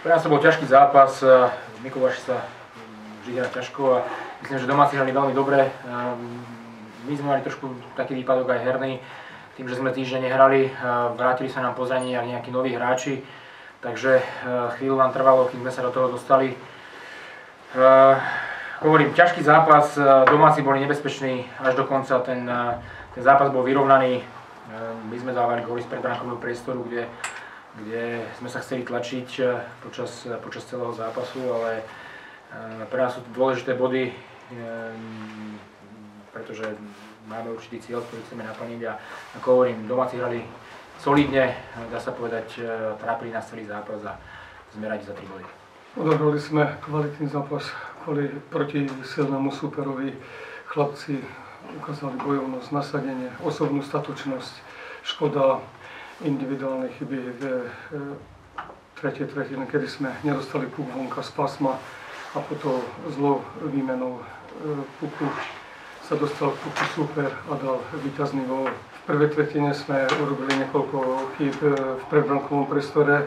Pre nás to bol ťažký zápas, v Mikuláši sa vždy hrá ťažko a myslím, že domáci hrali veľmi dobre. My sme mali trošku taký výpadok aj herný, tým, že sme týždeň nehrali, vrátili sa nám po zranení aj nejakí noví hráči, takže chvíľu nám trvalo, kým sme sa do toho dostali. Hovorím, ťažký zápas, domáci boli nebezpeční až do konca, ten zápas bol vyrovnaný. My sme dávali góly z predbránkového priestoru, kde sme sa chceli tlačiť počas celého zápasu, ale pre nás sú dôležité body, pretože máme určitý cieľ, ktorý chceme naplniť a ako hovorím, domáci hrali solidne, dá sa povedať, trápili nás celý zápas a sme radi za 3 body. Odohrali sme kvalitný zápas proti silnému súperovi. Chlapci ukázali bojovnosť, nasadenie, osobnú statočnosť. Škoda individuálnej chyby v tretej tretine, kedy sme nedostali puk vonka z pásma a potom zlou výmenou puku sa dostal k puku súper a dal víťazný gól. V prvej tretine sme urobili niekoľko chýb v predbrankovom priestore,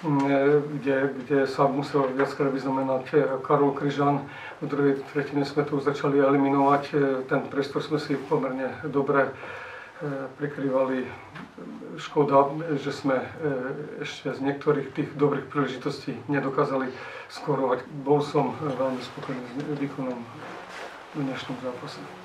kde sa musel viackrát vyznamenať Karol Kryžan. V druhej tretine sme to začali eliminovať. Ten priestor sme si pomerne dobre prikrývali. Škoda, že sme ešte z niektorých tých dobrých príležitostí nedokázali skorovať. Bol som veľmi spokojný s výkonom v dnešnom zápase.